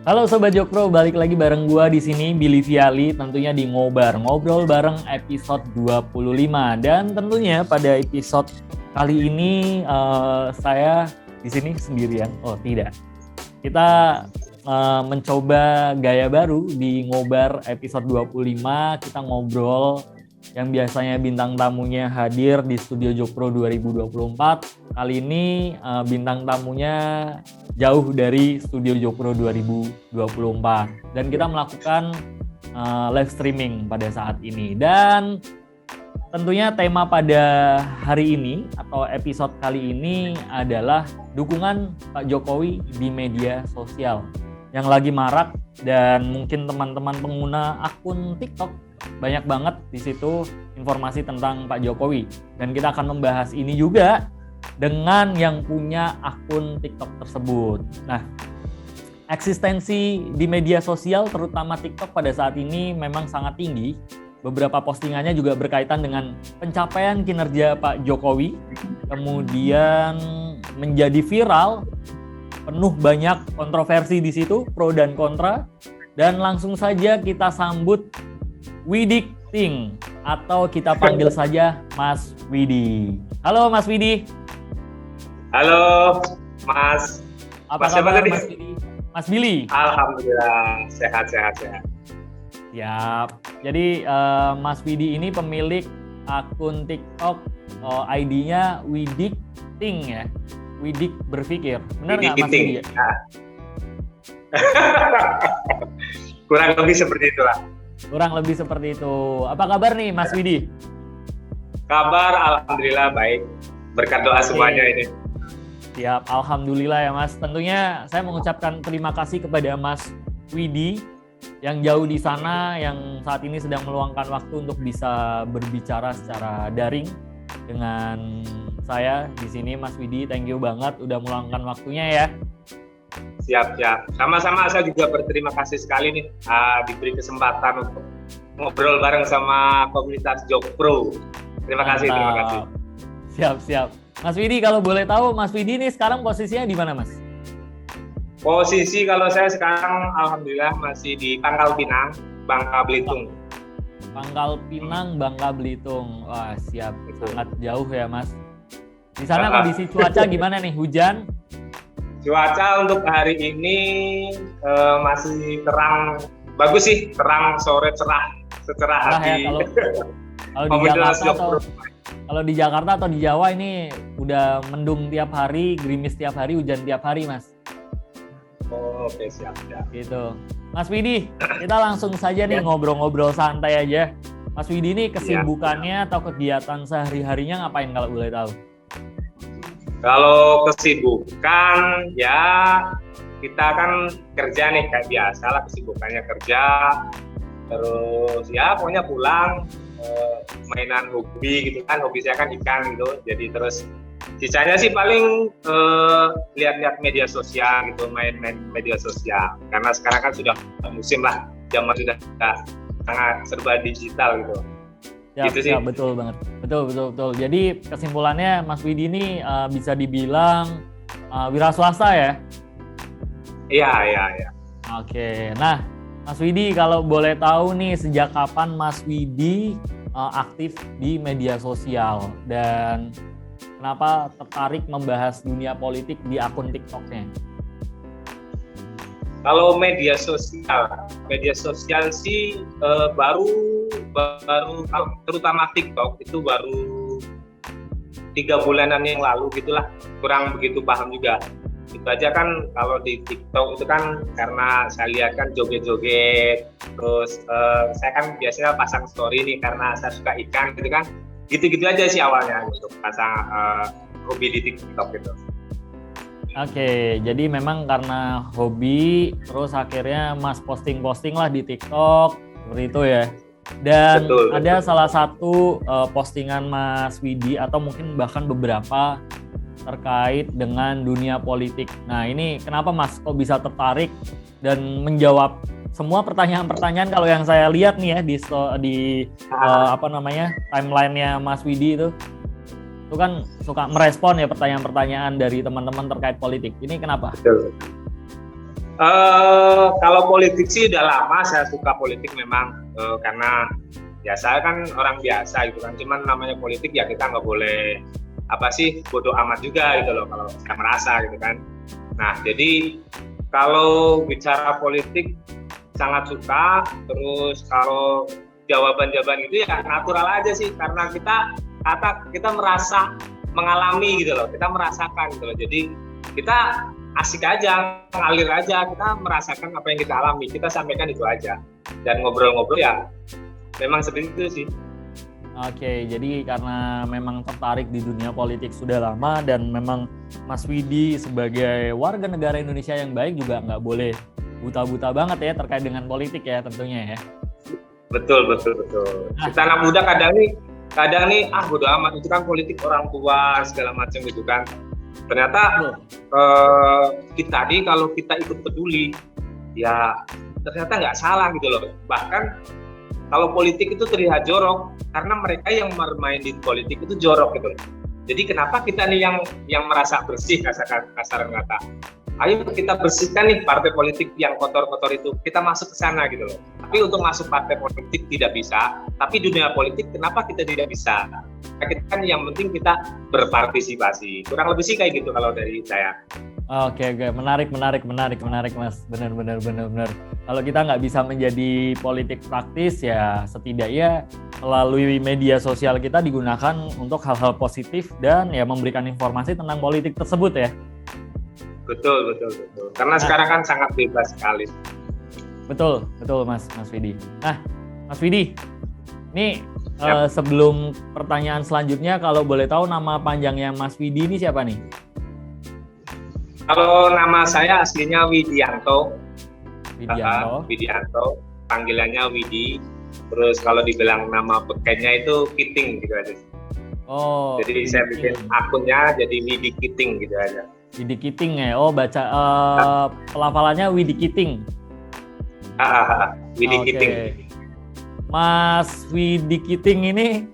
Halo Sobat Jokpro, balik lagi bareng gua di sini Billy Viali, tentunya di Ngobrol bareng episode 25. Dan tentunya pada episode kali ini saya di sini sendirian. Oh, tidak. Kita mencoba gaya baru di Ngobar episode 25. Kita ngobrol yang biasanya bintang tamunya hadir di Studio Jokpro 2024. Kali ini bintang tamunya jauh dari Studio Jokpro 2024 dan kita melakukan live streaming pada saat ini. Dan tentunya tema pada hari ini atau episode kali ini adalah dukungan Pak Jokowi di media sosial yang lagi marak, dan mungkin teman-teman pengguna akun TikTok banyak banget di situ informasi tentang Pak Jokowi, dan kita akan membahas ini juga dengan yang punya akun TikTok tersebut. Nah, eksistensi di media sosial terutama TikTok pada saat ini memang sangat tinggi. Beberapa postingannya juga berkaitan dengan pencapaian kinerja Pak Jokowi, kemudian menjadi viral, penuh banyak kontroversi di situ, pro dan kontra. Dan langsung saja kita sambut Widik Ting, atau kita panggil saja Mas Widi. Halo Mas Widi. Halo Mas. Apa kabar Mas Widi? Mas Billy. Alhamdulillah sehat. Siap. Jadi Mas Widi ini pemilik akun TikTok, ID-nya Widik Ting ya. Widik berpikir. Benar nggak Mas Widi? Kurang lebih seperti itulah. Kurang lebih seperti itu. Apa kabar nih Mas Widi? Kabar alhamdulillah baik. Berkat doa semuanya ini. Siap, alhamdulillah ya Mas. Tentunya saya mengucapkan terima kasih kepada Mas Widi yang jauh di sana, yang saat ini sedang meluangkan waktu untuk bisa berbicara secara daring dengan saya di sini. Mas Widi, thank you banget udah meluangkan waktunya ya. Siap. Sama-sama, saya juga berterima kasih sekali nih diberi kesempatan untuk ngobrol bareng sama komunitas Jokpro. Terima kasih. Siap. Mas Widi, kalau boleh tahu, Mas Widi ini sekarang posisinya di mana, Mas? Posisi kalau saya sekarang alhamdulillah masih di Pangkal Pinang, Bangka Belitung. Pangkal Pinang, Bangka Belitung. Wah, siap. Sangat jauh ya, Mas. Di sana kondisi cuaca gimana nih? Hujan? Cuaca untuk hari ini masih terang, bagus sih, terang sore cerah, secerah hati. Ya, kalau di Jakarta atau di Jawa ini udah mendung tiap hari, gerimis tiap hari, hujan tiap hari, Mas. Oh, oke, siap. Gitu. Mas Widi, kita langsung saja nih ngobrol-ngobrol santai aja. Mas Widi ini kesibukannya atau kegiatan sehari-harinya ngapain kalau boleh tahu? Kalau kesibukan ya kita kan kerja nih kayak biasa lah, kesibukannya kerja, terus ya pokoknya pulang mainan hobi gitu kan, hobi saya kan ikan gitu, jadi terus sisanya sih paling lihat-lihat media sosial gitu, main media sosial, karena sekarang kan sudah musim lah, zaman sudah sangat serba digital gitu. Gitu sih. Ya, betul banget. Betul. Jadi kesimpulannya Mas Widi ini bisa dibilang wira swasta ya? Iya. Oke. Nah, Mas Widi kalau boleh tahu nih, sejak kapan Mas Widi aktif di media sosial dan kenapa tertarik membahas dunia politik di akun TikTok-nya? Kalau media sosial sih baru terutama TikTok itu baru 3 bulanan yang lalu gitulah, kurang begitu paham juga. Itu aja kan, kalau di TikTok itu kan karena saya lihat kan joget-joget, terus saya kan biasanya pasang story nih karena saya suka ikan gitu kan, gitu-gitu aja sih awalnya untuk pasang hobi di TikTok gitu. Oke, jadi memang karena hobi, terus akhirnya Mas posting-posting lah di TikTok, seperti itu ya. Dan betul. Salah satu postingan Mas Widi atau mungkin bahkan beberapa terkait dengan dunia politik. Nah, ini kenapa Mas kok bisa tertarik dan menjawab semua pertanyaan-pertanyaan kalau yang saya lihat nih ya di timeline-nya Mas Widi itu kan suka merespon ya pertanyaan-pertanyaan dari teman-teman terkait politik. Ini kenapa? Betul. Kalau politik sih udah lama saya suka politik memang, karena ya saya kan orang biasa gitu kan, cuman namanya politik ya kita nggak boleh bodoh amat juga gitu loh kalau saya merasa gitu kan. Nah jadi kalau bicara politik sangat suka, terus kalau jawaban-jawaban itu ya natural aja sih, karena kita merasa mengalami gitu loh, kita merasakan gitu loh, jadi kita asik aja, ngalir aja, kita merasakan apa yang kita alami, kita sampaikan itu aja, dan ngobrol-ngobrol ya memang seperti itu sih. Oke, jadi karena memang tertarik di dunia politik sudah lama dan memang Mas Widi sebagai warga negara Indonesia yang baik juga nggak boleh buta-buta banget ya terkait dengan politik ya tentunya ya. Betul. Kita anak muda kadang nih bodo amat, itu kan politik orang tua segala macam gitu kan. Ternyata kita nih kalau kita ikut peduli ya ternyata nggak salah gitu loh. Bahkan kalau politik itu terlihat jorok karena mereka yang bermain di politik itu jorok gitu loh. Jadi kenapa kita nih yang merasa bersih, kasar kata, ayo kita bersihkan nih partai politik yang kotor-kotor itu, kita masuk ke sana gitu loh. Tapi untuk masuk partai politik tidak bisa, tapi dunia politik kenapa kita tidak bisa? Kita kan yang penting kita berpartisipasi. Kurang lebih sih kayak gitu kalau dari saya. Oke, menarik Mas, benar. Kalau kita nggak bisa menjadi politik praktis ya setidaknya melalui media sosial kita digunakan untuk hal-hal positif dan ya memberikan informasi tentang politik tersebut ya. Betul. Karena sekarang kan sangat bebas sekali. Betul Mas Widi. Nah, Mas Widi, ini sebelum pertanyaan selanjutnya, kalau boleh tahu nama panjangnya Mas Widi ini siapa nih? Kalau nama saya aslinya Widianto. Widianto. Panggilannya Widi. Terus kalau dibilang nama bekennya itu Kiting gitu aja. Oh. Jadi saya bikin akunnya jadi Widi Kiting gitu aja. Widi Kiting ya. Oh, baca pelafalannya Widi Kiting. Widi Kiting. Mas Widi Kiting ini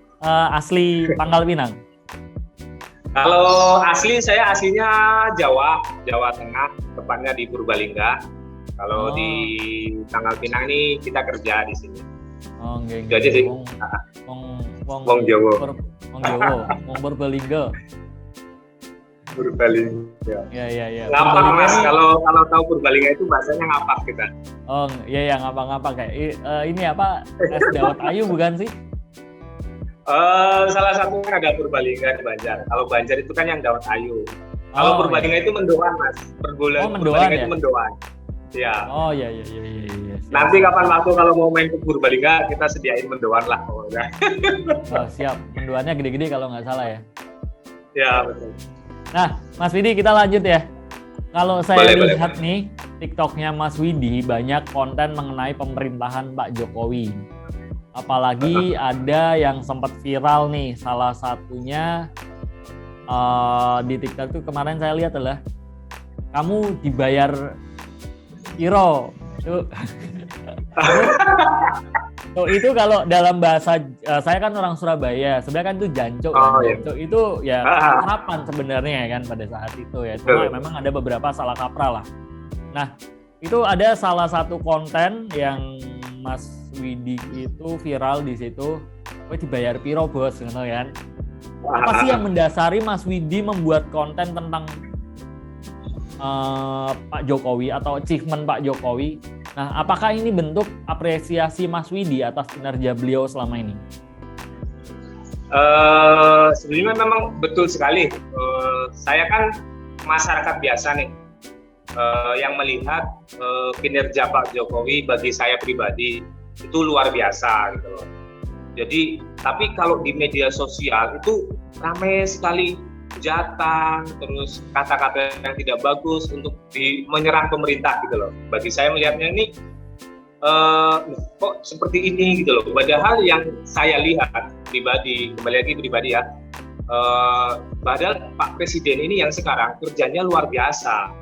asli Pangkal Pinang. Kalau aslinya Jawa Tengah, tepatnya di Purbalingga. Kalau di Pangkal Pinang ini kita kerja di sini. Oh, nggih. Itu aja sih. Wong Jawa. Wong Purbalingga. Purbalingga. Ya. Ngapak Mas, kalau tahu Purbalingga itu bahasanya ngapak kita. Oh, iya ngapak kayak ini apa? Es dawet ayu bukan sih? Salah satunya ada Purbalingga di Banjar. Kalau Banjar itu kan yang dawet ayu. Kalau Purbalingga itu mendoan Mas. Mendoan ya? Itu mendoan. Iya. Oh iya. Nanti kapan waktu kalau mau main ke Purbalingga kita sediain mendoan lah. Oh siap. Mendoannya gede-gede kalau nggak salah ya. Ya betul. Nah, Mas Widi kita lanjut ya. Kalau saya lihat nih TikToknya Mas Widi banyak konten mengenai pemerintahan Pak Jokowi. Apalagi ada yang sempat viral nih, salah satunya di TikTok itu kemarin saya lihat adalah kamu dibayar piro. Tuh, itu kalau dalam bahasa saya kan orang Surabaya, sebenarnya kan itu jancuk. Jancuk itu ya harapan sebenarnya kan pada saat itu ya. Cuma memang ada beberapa salah kaprah lah. Nah, itu ada salah satu konten yang Mas Widi itu viral di situ. Kowe dibayar piro, Bos, ngono kan. Apa sih yang mendasari Mas Widi membuat konten tentang Pak Jokowi atau achievement Pak Jokowi? Nah, apakah ini bentuk apresiasi Mas Widi atas kinerja beliau selama ini? Sebenarnya memang betul sekali. Saya kan masyarakat biasa nih, yang melihat kinerja Pak Jokowi bagi saya pribadi itu luar biasa gitu loh. Jadi, tapi kalau di media sosial itu ramai sekali hujatan, terus kata-kata yang tidak bagus untuk menyerang pemerintah gitu loh. Bagi saya melihatnya ini kok seperti ini gitu loh. Padahal yang saya lihat pribadi, kembali lagi pribadi ya, padahal Pak Presiden ini yang sekarang kerjanya luar biasa.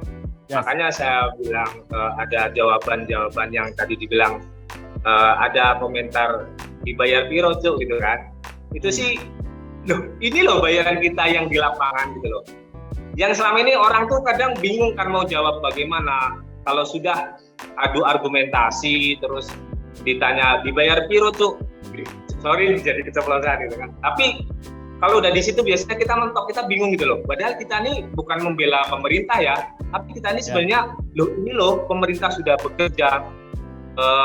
Yes. Makanya saya bilang ada jawaban-jawaban yang tadi dibilang ada komentar dibayar piro Cuk gitu kan. Itu sih ini loh bayaran kita yang di lapangan gitu loh. Yang selama ini orang tuh kadang bingung kan mau jawab bagaimana. kalau sudah adu argumentasi terus ditanya dibayar piro tuh, sorry jadi keceplosan gitu kan. Tapi kalau udah di situ biasanya kita mentok, kita bingung gitu loh. Padahal kita ini bukan membela pemerintah ya, tapi kita ini sebenarnya loh pemerintah sudah bekerja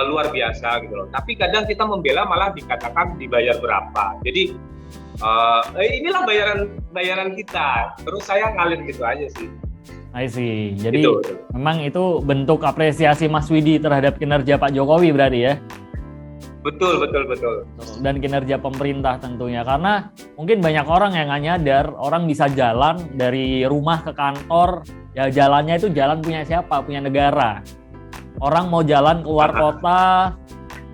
luar biasa gitu loh. Tapi kadang kita membela malah dikatakan dibayar berapa. Jadi inilah bayaran kita. Terus saya ngalir gitu aja sih. I see. Jadi memang itu bentuk apresiasi Mas Widi terhadap kinerja Pak Jokowi berarti ya? Betul. Dan kinerja pemerintah tentunya. Karena mungkin banyak orang yang nggak nyadar, orang bisa jalan dari rumah ke kantor, ya jalannya itu jalan punya siapa? Punya negara. Orang mau jalan keluar kota,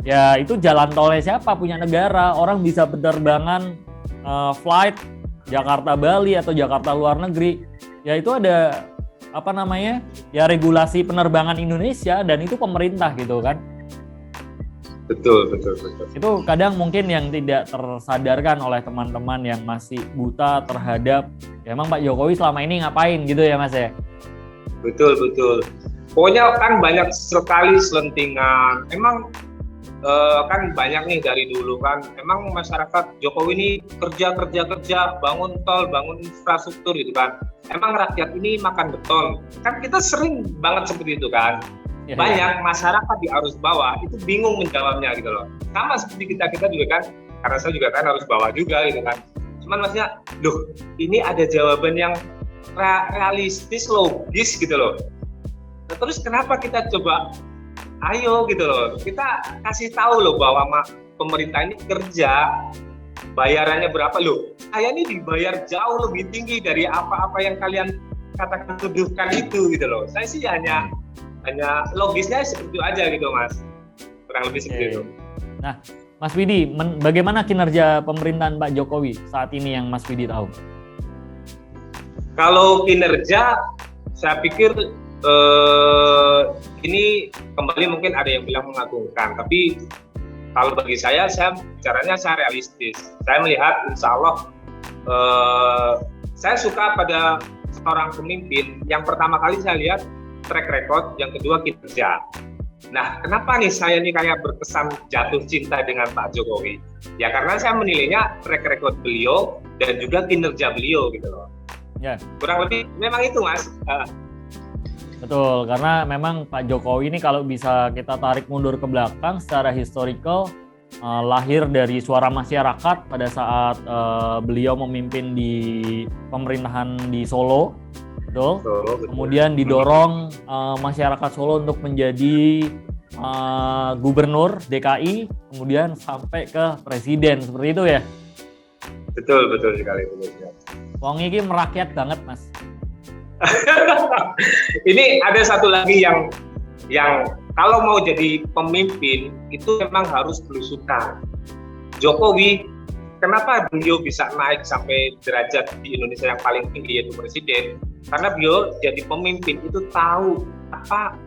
ya itu jalan tolnya siapa? Punya negara. Orang bisa penerbangan flight Jakarta Bali atau Jakarta luar negeri, ya itu ada ya regulasi penerbangan Indonesia dan itu pemerintah gitu kan. Betul. Itu kadang mungkin yang tidak tersadarkan oleh teman-teman yang masih buta terhadap ya emang Pak Jokowi selama ini ngapain gitu ya Mas ya. Betul. Pokoknya kan banyak sekali selentingan. Emang kan banyak nih dari dulu kan. Emang masyarakat Jokowi ini kerja, bangun tol, bangun infrastruktur gitu kan. Emang rakyat ini makan beton. Kan kita sering banget seperti itu kan. Banyak masyarakat di arus bawah itu bingung menjawabnya gitu loh. Sama seperti kita juga kan. Karena saya juga kan arus bawah juga gitu kan. Cuman maksudnya, loh ini ada jawaban yang realistis, logis gitu loh. Terus kenapa kita coba ayo gitu loh, kita kasih tahu loh bahwa pemerintah ini kerja, bayarannya berapa loh. Saya ini dibayar jauh lebih tinggi dari apa-apa yang kalian katakan tuduhkan itu gitu loh. Saya sih hanya logisnya seperti itu aja gitu Mas, kurang lebih seperti itu. Nah Mas Widi, bagaimana kinerja pemerintahan Pak Jokowi saat ini yang Mas Widi tahu? Kalau kinerja, saya pikir ini kembali mungkin ada yang bilang mengagumkan, tapi kalau bagi saya bicaranya saya realistis. Saya melihat insya Allah saya suka pada seorang pemimpin yang pertama kali saya lihat track record, yang kedua kinerja. Nah, kenapa nih saya nih kayak berkesan jatuh cinta dengan Pak Jokowi? Ya karena saya menilainya track record beliau dan juga kinerja beliau gitu loh. Ya. Kurang lebih memang itu Mas. Betul, karena memang Pak Jokowi ini kalau bisa kita tarik mundur ke belakang secara historical, lahir dari suara masyarakat pada saat beliau memimpin di pemerintahan di Solo. Betul. Kemudian didorong masyarakat Solo untuk menjadi gubernur DKI, kemudian sampai ke presiden, seperti itu ya? Betul sekali. Wong iki merakyat banget Mas. Ini ada satu lagi yang kalau mau jadi pemimpin itu memang harus belusukan. Jokowi, kenapa beliau bisa naik sampai derajat di Indonesia yang paling tinggi yaitu presiden? Karena beliau jadi pemimpin itu tahu apa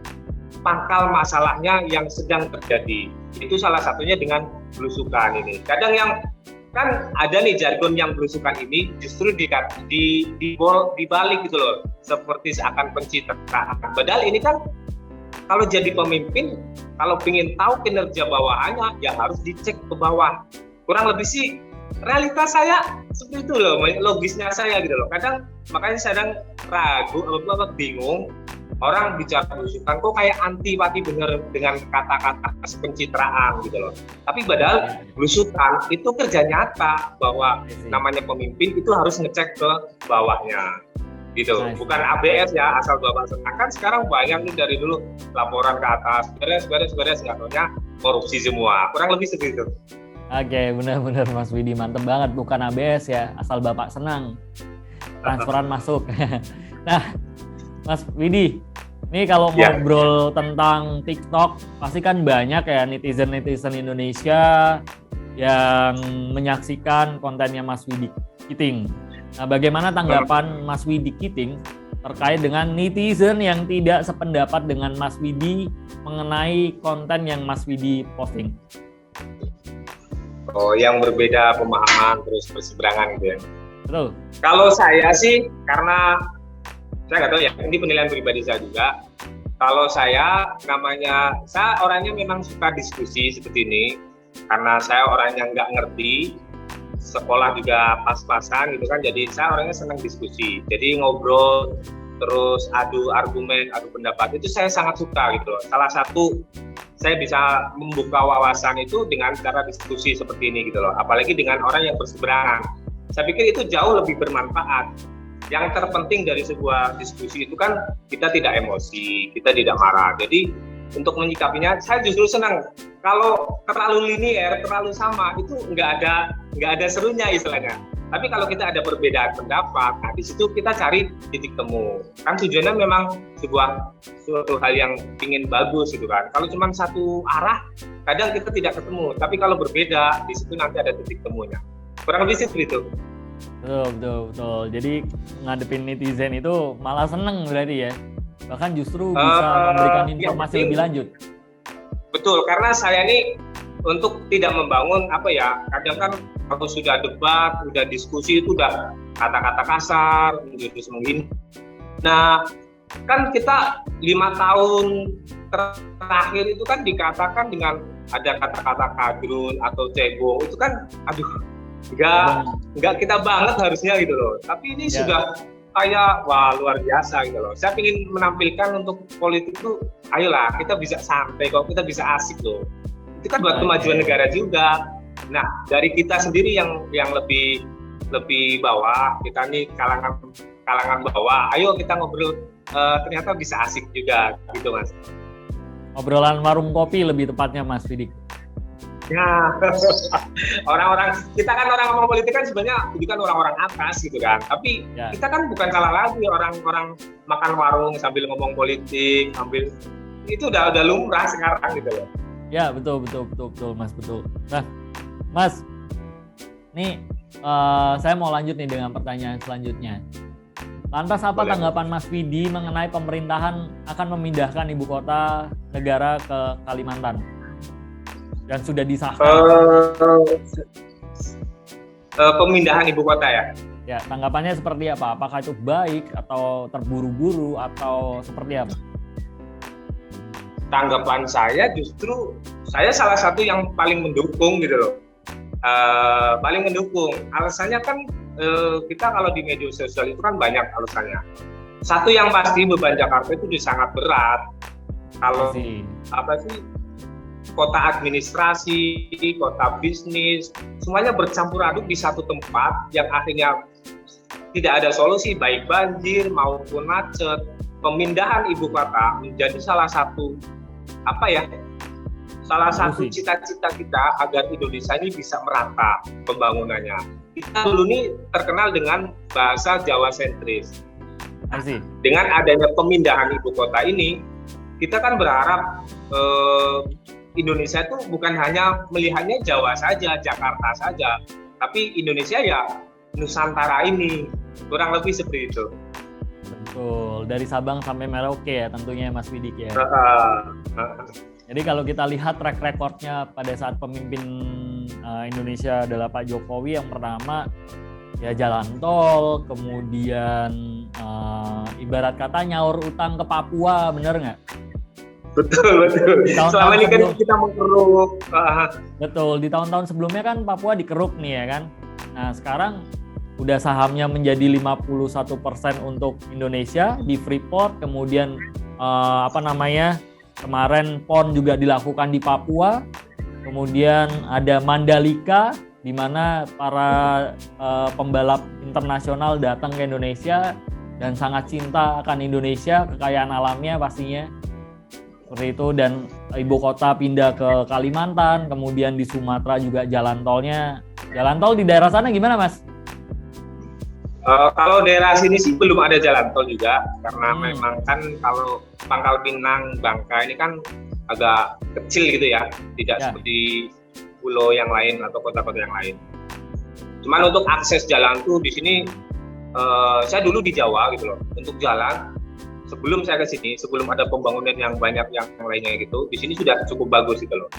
pangkal masalahnya yang sedang terjadi. Itu salah satunya dengan belusukan ini. Kadang yang kan ada nih jargon yang belusukan ini justru dibalik gitu loh, seperti seakan pencitraan. Padahal ini kan kalau jadi pemimpin, kalau ingin tahu kinerja bawahannya ya harus dicek ke bawah. Kurang lebih sih realitas saya seperti itu loh, logisnya saya gitu loh. Kadang makanya saya ragu apa bingung orang bicara belusukan kok kayak antipati bener dengan kata-kata pencitraan gitu loh. Tapi padahal belusukan itu kerja nyata bahwa namanya pemimpin itu harus ngecek ke bawahnya gitu. Bukan ABS ya asal bawah senang. Kan sekarang banyak nih dari dulu laporan ke atas beres nggak taunya korupsi semua. Kurang lebih seperti itu. Oke, benar-benar Mas Widi, mantep banget. Bukan ABS ya, asal Bapak senang. Transferan masuk. Nah, Mas Widi, ini kalau ngobrol tentang TikTok, pasti kan banyak ya netizen-netizen Indonesia yang menyaksikan kontennya Mas Widi Kiting. Nah, bagaimana tanggapan Mas Widi Kiting terkait dengan netizen yang tidak sependapat dengan Mas Widi mengenai konten yang Mas Widi posting? Oh, yang berbeda pemahaman terus berseberangan gitu ya. Betul. Kalau saya sih karena saya nggak tahu ya, ini penilaian pribadi saya juga. Kalau saya orangnya memang suka diskusi seperti ini karena saya orangnya nggak ngerti, sekolah juga pas-pasan gitu kan, jadi saya orangnya senang diskusi, jadi ngobrol terus adu argumen, adu pendapat itu saya sangat suka gitu loh. Salah satu saya bisa membuka wawasan itu dengan cara diskusi seperti ini gitu loh, apalagi dengan orang yang berseberangan. Saya pikir itu jauh lebih bermanfaat. Yang terpenting dari sebuah diskusi itu kan kita tidak emosi, kita tidak marah. Jadi untuk menyikapinya saya justru senang. Kalau terlalu linier, terlalu sama itu nggak ada serunya istilahnya. Tapi kalau kita ada perbedaan pendapat, nah di situ kita cari titik temu. Kan tujuannya memang suatu hal yang ingin bagus gitu kan. Kalau cuma satu arah, kadang kita tidak ketemu. Tapi kalau berbeda, di situ nanti ada titik temunya. Kurang lebih seperti itu. Betul. Jadi ngadepin netizen itu malah seneng berarti ya. Bahkan justru bisa memberikan informasi lebih lanjut. Betul, karena saya ini untuk tidak membangun kadang kan kalau sudah debat, sudah diskusi itu udah kata-kata kasar, terus menghina. Nah, kan kita 5 tahun terakhir itu kan dikatakan dengan ada kata-kata kadrun atau cebong, itu kan nggak kita banget harusnya gitu loh. Tapi ini sudah kayak luar biasa gitu loh. Saya ingin menampilkan untuk politik itu, ayolah kita bisa santai kok, kita bisa asik loh. Itu kan buat kemajuan negara juga. Nah, dari kita sendiri yang lebih bawah, kita nih kalangan bawah, ayo kita ngobrol, ternyata bisa asik juga gitu Mas. Obrolan warung kopi lebih tepatnya Mas Fidik. Ya, kita kan orang ngomong politik kan sebenarnya bukan orang-orang atas gitu kan. Tapi kita kan bukan salah lagi orang-orang makan warung sambil ngomong politik, itu udah lumrah sekarang gitu loh. Ya, betul Mas, betul. Nah, Mas, nih saya mau lanjut nih dengan pertanyaan selanjutnya. Lantas apa tanggapan Mas Widi mengenai pemerintahan akan memindahkan ibu kota negara ke Kalimantan? Dan sudah disahkan. Pemindahan ibu kota ya? Ya, tanggapannya seperti apa? Apakah itu baik atau terburu-buru atau seperti apa? Tanggapan saya justru saya salah satu yang paling mendukung gitu loh. Paling mendukung. Alasannya kan kita kalau di media sosial itu kan banyak alasannya. Satu yang pasti beban Jakarta itu sangat berat. Kalau kota administrasi, kota bisnis, semuanya bercampur aduk di satu tempat yang akhirnya tidak ada solusi baik banjir maupun macet. Pemindahan ibu kota menjadi salah satu cita-cita kita agar Indonesia ini bisa merata pembangunannya. Kita dulu ini terkenal dengan bahasa Jawa sentris. Dengan adanya pemindahan ibu kota ini, kita kan berharap Indonesia itu bukan hanya melihatnya Jawa saja, Jakarta saja, tapi Indonesia ya Nusantara ini, kurang lebih seperti itu. Betul, dari Sabang sampai Merauke ya tentunya Mas Widik ya. Jadi kalau kita lihat track recordnya pada saat pemimpin Indonesia adalah Pak Jokowi, yang pertama ya jalan tol, kemudian ibarat kata nyaur utang ke Papua, bener nggak? Betul. Selama ini kan kita mengkeruk. Betul, di tahun-tahun sebelumnya kan Papua dikeruk nih ya kan. Nah sekarang udah sahamnya menjadi 51% untuk Indonesia di Freeport, kemudian kemarin PON juga dilakukan di Papua, kemudian ada Mandalika di mana para pembalap internasional datang ke Indonesia dan sangat cinta akan Indonesia, kekayaan alamnya pastinya. Seperti itu, dan ibu kota pindah ke Kalimantan, kemudian di Sumatera juga jalan tol di daerah sana gimana Mas? Kalau daerah sini sih belum ada jalan tol juga, karena memang kan kalau Pangkal Pinang, Bangka ini kan agak kecil gitu ya, tidak seperti pulau yang lain atau kota-kota yang lain. Cuman untuk akses jalan tuh di sini, saya dulu di Jawa gitu loh, untuk jalan sebelum saya ke sini, sebelum ada pembangunan yang banyak yang lainnya gitu, di sini sudah cukup bagus gitu loh.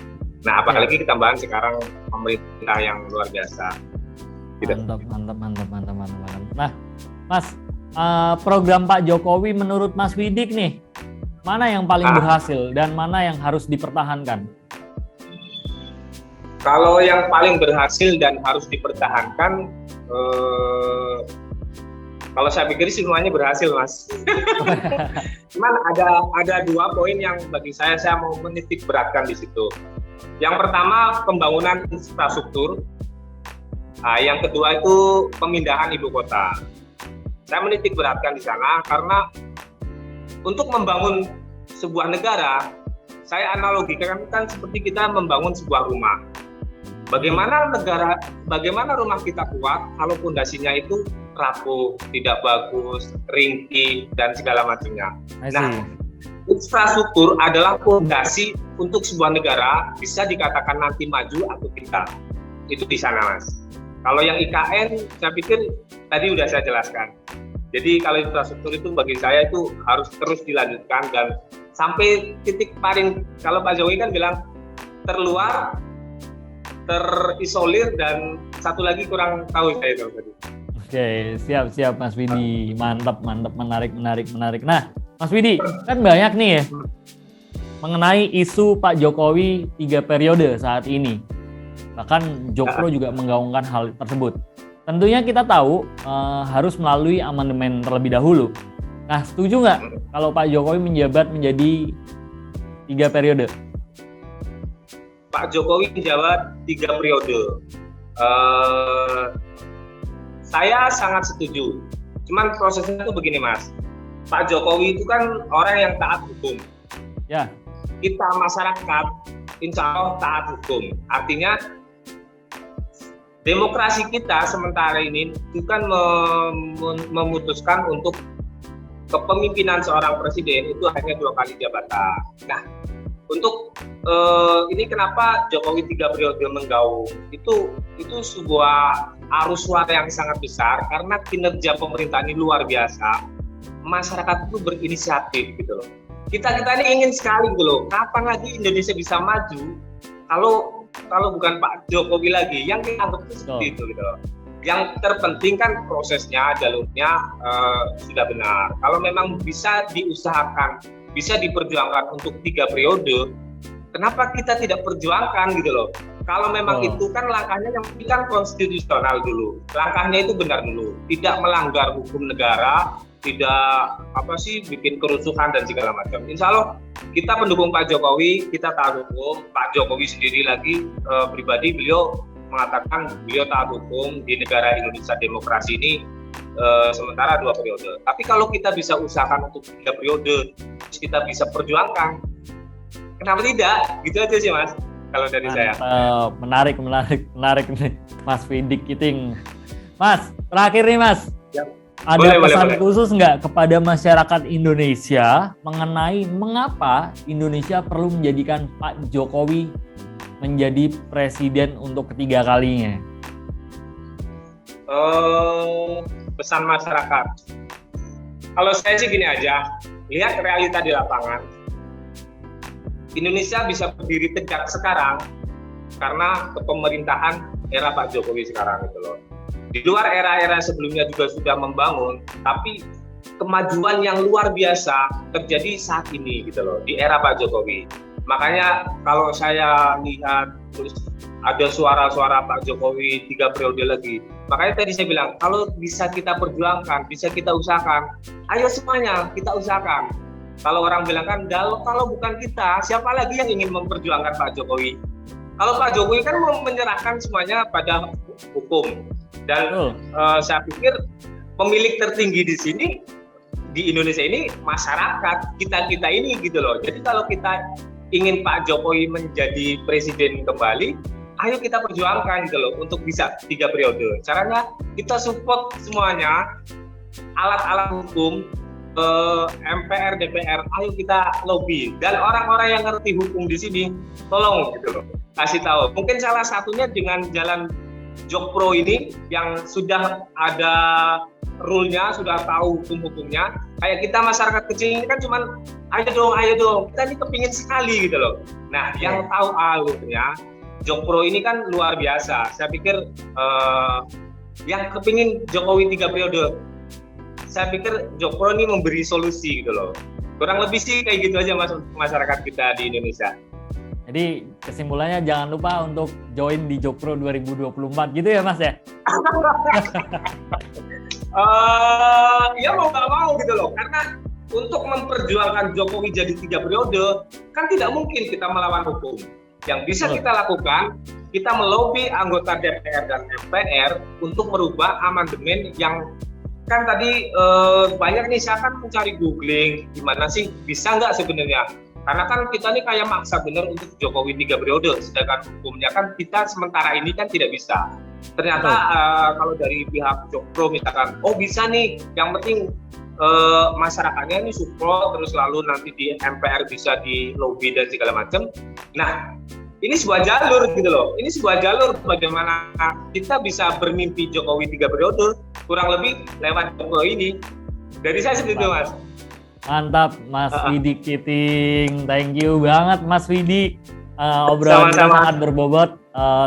Nah, apalagi ketambahan sekarang pemerintah yang luar biasa. Gitu. Mantap. Nah, Mas, program Pak Jokowi menurut Mas Widik nih, mana yang paling berhasil dan mana yang harus dipertahankan? Kalau yang paling berhasil dan harus dipertahankan, kalau saya pikir semuanya berhasil, Mas. Cuman ada 2 poin yang bagi saya mau menitik beratkan di situ. Yang pertama, pembangunan infrastruktur. Nah, yang kedua itu pemindahan ibu kota. Saya menitik beratkan di sana karena untuk membangun sebuah negara, saya analogikan kan seperti kita membangun sebuah rumah. Bagaimana rumah kita kuat kalau pondasinya itu rapuh, tidak bagus, ringkih, dan segala macamnya. Nah, infrastruktur adalah pondasi untuk sebuah negara bisa dikatakan nanti maju atau tidak. Itu di sana, Mas. Kalau yang IKN, saya pikir tadi udah saya jelaskan. Jadi kalau infrastruktur itu bagi saya itu harus terus dilanjutkan dan sampai titik paling, kalau Pak Jokowi kan bilang terluar, terisolir, dan satu lagi kurang tahu saya itu tadi. Oke, siap Mas Widi. Mantap, menarik. Nah, Mas Widi, kan banyak nih ya mengenai isu Pak Jokowi 3 periode saat ini. Bahkan Jokpro juga menggaungkan hal tersebut. Tentunya kita tahu harus melalui amandemen terlebih dahulu. Nah, setuju nggak kalau Pak Jokowi menjabat menjadi 3 periode? Pak Jokowi menjabat 3 periode. Saya sangat setuju. Cuman prosesnya itu begini, Mas. Pak Jokowi itu kan orang yang taat hukum. Ya. Kita masyarakat, insya Allah taat hukum. Artinya demokrasi kita sementara ini bukan memutuskan untuk kepemimpinan seorang presiden itu hanya 2 kali jabatan. Nah, untuk ini kenapa Jokowi 3 periode menggaung? Itu sebuah arus suara yang sangat besar karena kinerja pemerintah ini luar biasa. Masyarakat itu berinisiatif gitu loh. Kita ini ingin sekali gitu loh. Kapan lagi Indonesia bisa maju kalau bukan Pak Jokowi lagi? Yang kita anggap itu seperti itu gitu loh. Yang terpenting kan prosesnya, jalurnya sudah benar. Kalau memang bisa diusahakan, bisa diperjuangkan untuk 3 periode, kenapa kita tidak perjuangkan gitu loh? Kalau memang itu kan langkahnya yang kan konstitusional dulu, langkahnya itu benar dulu, tidak melanggar hukum negara, tidak bikin kerusuhan dan segala macam. Insya Allah kita pendukung Pak Jokowi, kita taat hukum. Pak Jokowi sendiri lagi pribadi beliau mengatakan beliau taat hukum di negara Indonesia demokrasi ini. Sementara 2 periode. Tapi kalau kita bisa usahakan untuk 3 periode, kita bisa perjuangkan, kenapa tidak? Gitu aja sih, Mas. Kalau dari saya. Menarik nih, Mas Widi Kiting. Mas, terakhir nih, Mas. Ya. Ada pesan khusus nggak kepada masyarakat Indonesia mengenai mengapa Indonesia perlu menjadikan Pak Jokowi menjadi presiden untuk ketiga kalinya? Pesan masyarakat. Kalau saya sih gini aja, lihat realita di lapangan. Indonesia bisa berdiri tegak sekarang karena kepemerintahan era Pak Jokowi sekarang itu loh. Di luar era-era sebelumnya juga sudah membangun, tapi kemajuan yang luar biasa terjadi saat ini gitu loh, di era Pak Jokowi. Makanya kalau saya lihat terus ada suara-suara Pak Jokowi 3 periode lagi. Makanya tadi saya bilang, kalau bisa kita perjuangkan, bisa kita usahakan, ayo semuanya kita usahakan. Kalau orang bilang kan, kalau bukan kita, siapa lagi yang ingin memperjuangkan Pak Jokowi? Kalau Pak Jokowi kan mau menyerahkan semuanya pada hukum. Dan saya pikir pemilik tertinggi di sini, di Indonesia ini, masyarakat, kita ini gitu loh. Jadi kalau kita ingin Pak Jokowi menjadi presiden kembali, ayo kita perjuangkan gitu loh untuk bisa 3 periode. Caranya kita support semuanya, alat-alat hukum, MPR, DPR, ayo kita lobby. Dan orang-orang yang ngerti hukum di sini, tolong gitu loh, kasih tahu. Mungkin salah satunya dengan jalan Jokpro ini yang sudah ada rule-nya, sudah tahu hukum-hukumnya. Kayak kita masyarakat kecil ini kan cuman ayo dong, kita ini kepingin sekali gitu loh. Nah, yang tahu alurnya, Jokpro ini kan luar biasa. Saya pikir yang kepingin Jokowi 3 periode, saya pikir Jokpro ini memberi solusi gitu loh. Kurang lebih sih kayak gitu aja Mas untuk masyarakat kita di Indonesia. Jadi kesimpulannya jangan lupa untuk join di Jokpro 2024 gitu ya Mas ya? Ya mau nggak mau gitu loh, karena untuk memperjuangkan Jokowi jadi 3 periode kan tidak mungkin kita melawan hukum. Yang bisa kita lakukan, kita melobi anggota DPR dan MPR untuk merubah amandemen yang kan tadi banyak nih, saya kan mencari googling gimana sih bisa nggak sebenarnya, karena kan kita nih kayak maksa bener untuk Jokowi 3 periode, sedangkan hukumnya kan kita sementara ini kan tidak bisa. Ternyata kalau dari pihak Jokpro misalkan, oh bisa nih, yang penting masyarakatnya ini support, terus lalu nanti di MPR bisa di lobby dan segala macam. Nah, ini sebuah jalur gitu loh. Ini sebuah jalur bagaimana kita bisa bermimpi Jokowi 3 periode, kurang lebih lewat Jokowi ini. Dari saya seperti itu, Mas. Mantap, Mas Widik Kiting. Thank you banget, Mas Widik. Obrolan kita sangat berbobot.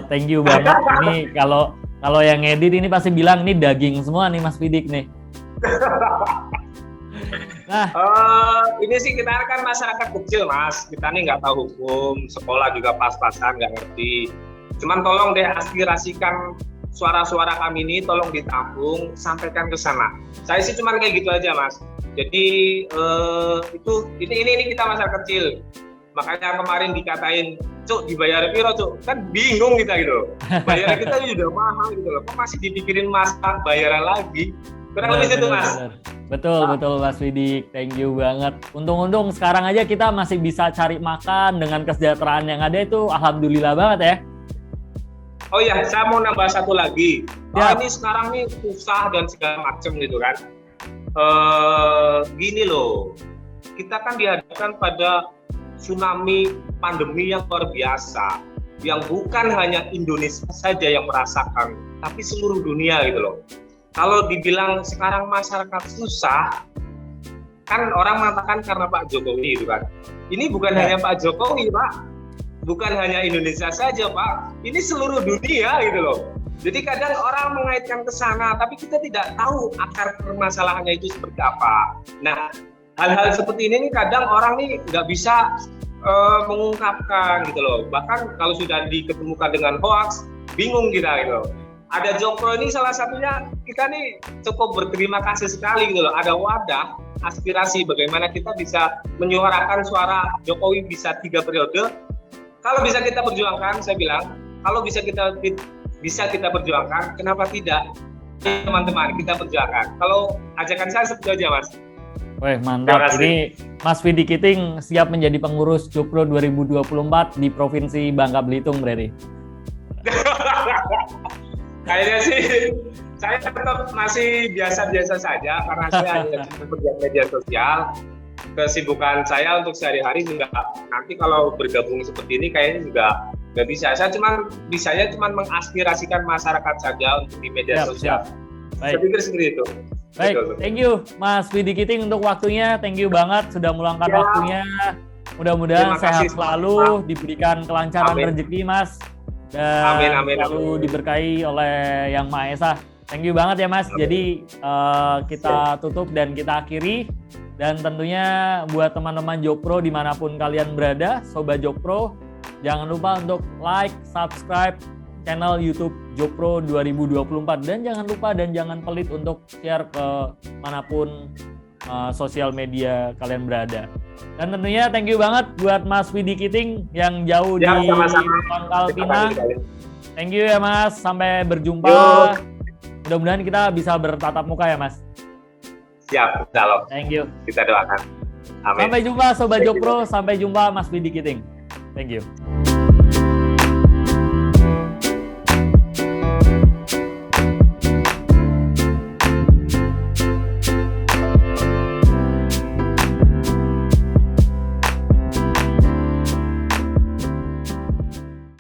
Thank you banget. Ini kalau yang edit ini pasti bilang ini daging semua nih, Mas Widik nih. Nah, ini sih kita kan masyarakat kecil Mas, kita nih nggak tahu hukum, sekolah juga pas-pasan nggak ngerti. Cuman tolong deh aspirasikan suara-suara kami ini, tolong ditampung, sampaikan ke sana. Saya sih cuman kayak gitu aja Mas. Jadi ini kita masyarakat kecil. Makanya kemarin dikatain, Cuk dibayar piro Cuk? Kan bingung kita gitu. Bayaran kita udah mahal gitu loh. Kok masih dipikirin masa bayaran lagi? Kurang lebih itu Mas. Betul Mas Widik, thank you banget. Untung-untung sekarang aja kita masih bisa cari makan dengan kesejahteraan yang ada, itu alhamdulillah banget ya. Oh iya, saya mau nambah satu lagi. Ini sekarang nih susah dan segala macam gitu kan. Gini loh, kita kan dihadapkan pada tsunami pandemi yang luar biasa, yang bukan hanya Indonesia saja yang merasakan, tapi seluruh dunia gitu loh. Kalau dibilang sekarang masyarakat susah, kan orang mengatakan karena Pak Jokowi gitu kan. Ini bukan hanya Pak Jokowi Pak, bukan hanya Indonesia saja Pak, ini seluruh dunia gitu loh. Jadi kadang orang mengaitkan ke sana, tapi kita tidak tahu akar permasalahannya itu seperti apa. Nah, hal-hal seperti ini nih kadang orang nih nggak bisa mengungkapkan gitu loh. Bahkan kalau sudah diketemukan dengan hoax, bingung kita gitu loh. Ada Jokpro ini salah satunya, kita nih cukup berterima kasih sekali gitu loh. Ada wadah aspirasi bagaimana kita bisa menyuarakan suara Jokowi bisa 3 periode. Kalau bisa kita perjuangkan, saya bilang, kalau bisa kita perjuangkan, kenapa tidak? Teman-teman, kita perjuangkan. Kalau ajakan saya seperti aja, Mas. Wih, mantap. Ini Mas Widik Kiting siap menjadi pengurus Jokpro 2024 di Provinsi Bangka Belitung berarti. Kayaknya sih saya tetap masih biasa-biasa saja karena saya hanya pekerjaan media sosial. Kesibukan saya untuk sehari-hari juga nanti kalau bergabung seperti ini kayaknya juga nggak bisa. Saya bisanya cuma mengaspirasikan masyarakat saja untuk di media sosial. Saya pikir seperti itu. Baik, thank you Mas Widik Kiting untuk waktunya. Thank you banget sudah meluangkan waktunya. Mudah-mudahan sehat selalu, diberikan kelancaran rezeki Mas. Dan selalu diberkahi oleh Yang Maha Esa. Thank you banget ya Mas. Jadi kita tutup dan kita akhiri. Dan tentunya buat teman-teman Jokpro dimanapun kalian berada, Sobat Jokpro, jangan lupa untuk like, subscribe channel YouTube Jokpro 2024. Dan jangan lupa dan jangan pelit untuk share ke manapun sosial media kalian berada. Dan tentunya thank you banget buat Mas Widik Kiting yang jauh di Pangkal Pinang. Thank you ya Mas, sampai berjumpa. Mudah-mudahan kita bisa bertatap muka ya Mas. Siap, insya. Thank you. Kita doakan. Amin. Sampai jumpa Sobat Jokpro, sampai jumpa Mas Widik Kiting. Thank you.